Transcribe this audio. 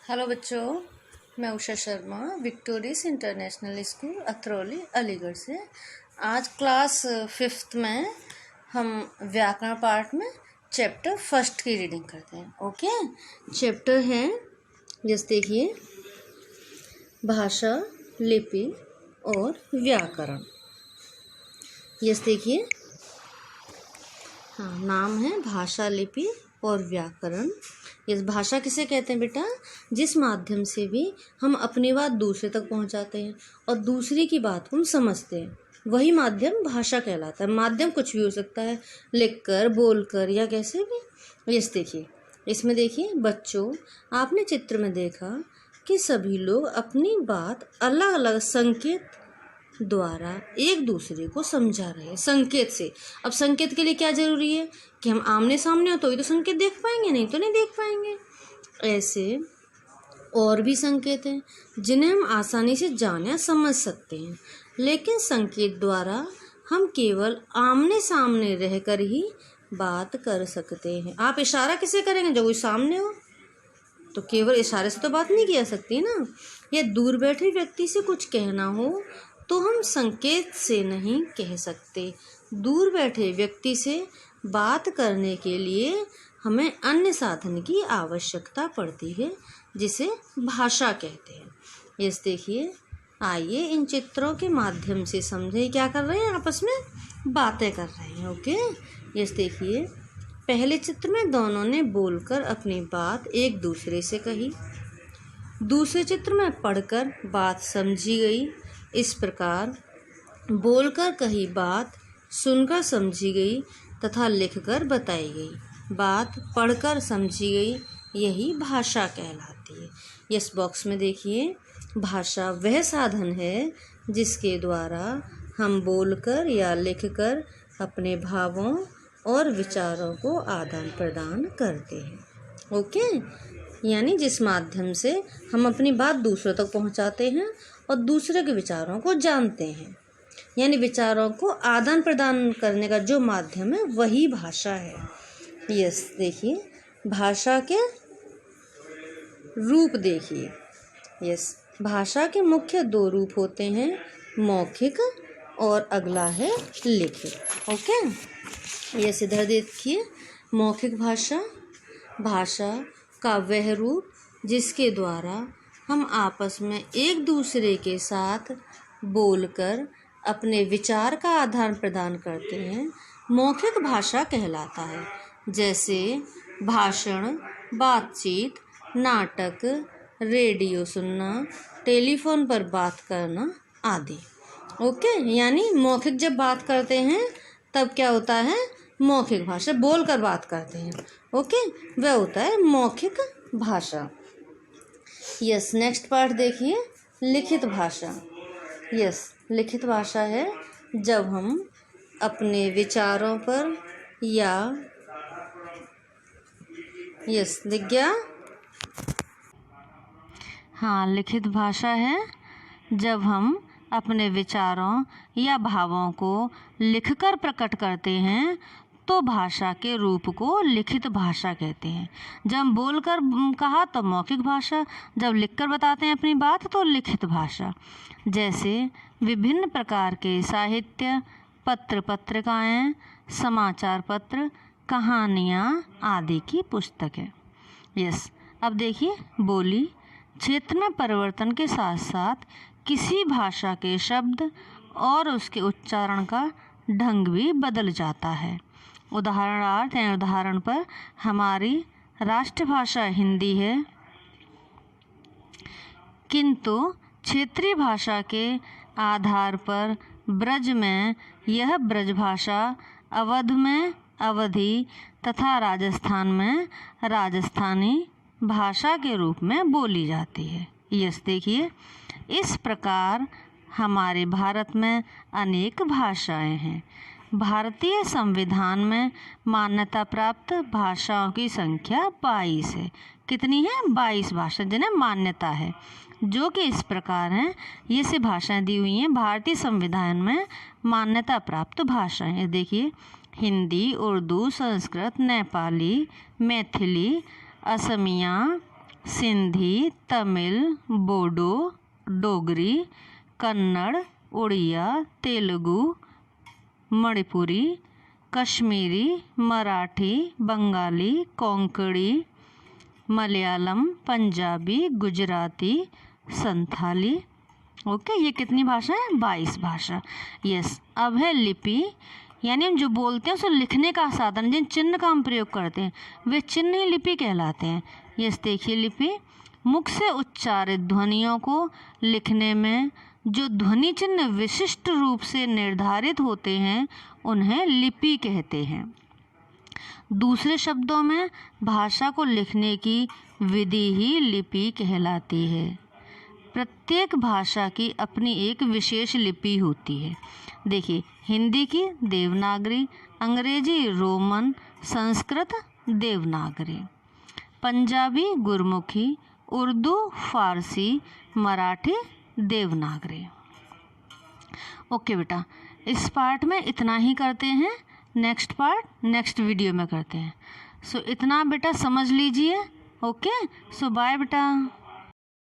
Hello बच्चों, मैं Usha Sharma Victorious International School Atharauli Aligarh से। आज क्लास 5th में हम व्याकरण पार्ट में चैप्टर 1 की रीडिंग करते हैं। ओके, चैप्टर है जैसे देखिए भाषा, लिपि और व्याकरण। यस देखिए, हाँ, नाम है भाषा, लिपि और व्याकरण। इस भाषा किसे कहते हैं बेटा? जिस माध्यम से भी हम अपनी बात दूसरे तक पहुंचाते हैं और दूसरे की बात को हम समझते हैं, वही माध्यम भाषा कहलाता है। माध्यम कुछ भी हो सकता है, लिखकर, बोलकर या कैसे भी। इस देखिए, इसमें देखिए बच्चों, आपने चित्र में देखा कि सभी लोग अपनी बात अलग अलग संकेत द्वारा एक दूसरे को समझा रहे हैं। संकेत से, अब संकेत के लिए क्या जरूरी है कि हम आमने सामने हो तो ही तो संकेत देख पाएंगे, नहीं तो नहीं देख पाएंगे। ऐसे और भी संकेत हैं जिन्हें हम आसानी से जान या समझ सकते हैं, लेकिन संकेत द्वारा हम केवल आमने सामने रहकर ही बात कर सकते हैं। आप इशारा किसे करेंगे? जब कोई सामने हो तो केवल इशारे से तो बात नहीं की जा सकती ना। या दूर बैठे व्यक्ति से कुछ कहना हो तो हम संकेत से नहीं कह सकते। दूर बैठे व्यक्ति से बात करने के लिए हमें अन्य साधन की आवश्यकता पड़ती है, जिसे भाषा कहते हैं। यस देखिए, आइए इन चित्रों के माध्यम से समझें क्या कर रहे हैं, आपस में बातें कर रहे हैं। ओके, यस देखिए, पहले चित्र में दोनों ने बोलकर अपनी बात एक दूसरे से कही। दूसरे चित्र में पढ़कर बात समझी गई। इस प्रकार बोलकर कही बात सुनकर समझी गई तथा लिखकर बताई गई बात पढ़कर समझी गई, यही भाषा कहलाती है। इस बॉक्स में देखिए, भाषा वह साधन है जिसके द्वारा हम बोलकर या लिखकर अपने भावों और विचारों को आदान प्रदान करते हैं। ओके, यानी जिस माध्यम से हम अपनी बात दूसरों तक पहुंचाते हैं और दूसरे के विचारों को जानते हैं, यानी विचारों को आदान प्रदान करने का जो माध्यम है वही भाषा है। यस देखिए, भाषा के रूप देखिए। यस, भाषा के मुख्य 2 रूप होते हैं, मौखिक और अगला है लिखित। ओके, यस इधर देखिए, मौखिक भाषा, भाषा का वह रूप जिसके द्वारा हम आपस में एक दूसरे के साथ बोलकर अपने विचार का आदान प्रदान करते हैं, मौखिक भाषा कहलाता है। जैसे भाषण, बातचीत, नाटक, रेडियो सुनना, टेलीफोन पर बात करना आदि। ओके, यानी मौखिक जब बात करते हैं तब क्या होता है? मौखिक भाषा। बोलकर बात करते हैं, ओके, वह होता है मौखिक भाषा। यस, नेक्स्ट पार्ट देखिए, लिखित भाषा। यस, लिखित भाषा है जब हम अपने विचारों पर या यस दिख गया, हाँ, लिखित भाषा है जब हम अपने विचारों या भावों को लिखकर प्रकट करते हैं तो भाषा के रूप को लिखित भाषा कहते हैं। जब हम बोलकर कहा तो मौखिक भाषा, जब लिखकर बताते हैं अपनी बात तो लिखित भाषा। जैसे विभिन्न प्रकार के साहित्य, पत्र पत्रिकाएं, समाचार पत्र, कहानियाँ आदि की पुस्तकें। यस, अब देखिए बोली, क्षेत्र में परिवर्तन के साथ साथ किसी भाषा के शब्द और उसके उच्चारण का ढंग भी बदल जाता है। उदाहरणार्थ यानी उदाहरण पर, हमारी राष्ट्रभाषा हिंदी है, किंतु क्षेत्रीय भाषा के आधार पर ब्रज में यह ब्रज भाषा, अवध में अवधी तथा राजस्थान में राजस्थानी भाषा के रूप में बोली जाती है। यस देखिए, इस प्रकार हमारे भारत में अनेक भाषाएं हैं। भारतीय संविधान में मान्यता प्राप्त भाषाओं की संख्या 22 है। कितनी है? 22 भाषा जिन्हें मान्यता है, जो कि इस प्रकार हैं। ये से भाषाएं दी हुई हैं भारतीय संविधान में मान्यता प्राप्त भाषाएं। देखिए, हिंदी, उर्दू, संस्कृत, नेपाली, मैथिली, असमिया, सिंधी, तमिल, बोडो, डोगरी, कन्नड़, उड़िया, तेलुगु, मणिपुरी, कश्मीरी, मराठी, बंगाली, कोंकणी, मलयालम, पंजाबी, गुजराती, संथाली। ओके, ये कितनी भाषा है? 22 भाषा। यस। अब है लिपि, यानी हम जो बोलते हैं उसे लिखने का साधन, जिन चिन्ह का हम प्रयोग करते हैं वे चिन्ह ही लिपि कहलाते हैं। यस, देखिए लिपि मुख से उच्चारित ध्वनियों को लिखने में जो ध्वनि चिन्ह विशिष्ट रूप से निर्धारित होते हैं उन्हें लिपि कहते हैं। दूसरे शब्दों में भाषा को लिखने की विधि ही लिपि कहलाती है। प्रत्येक भाषा की अपनी एक विशेष लिपि होती है। देखिए, हिंदी की देवनागरी, अंग्रेजी रोमन, संस्कृत देवनागरी, पंजाबी गुरमुखी, उर्दू फारसी, मराठी देवनागरी। ओके बेटा, इस पार्ट में इतना ही करते हैं। नेक्स्ट पार्ट नेक्स्ट वीडियो में करते हैं। सो इतना बेटा समझ लीजिए। ओके, सो बाय बेटा।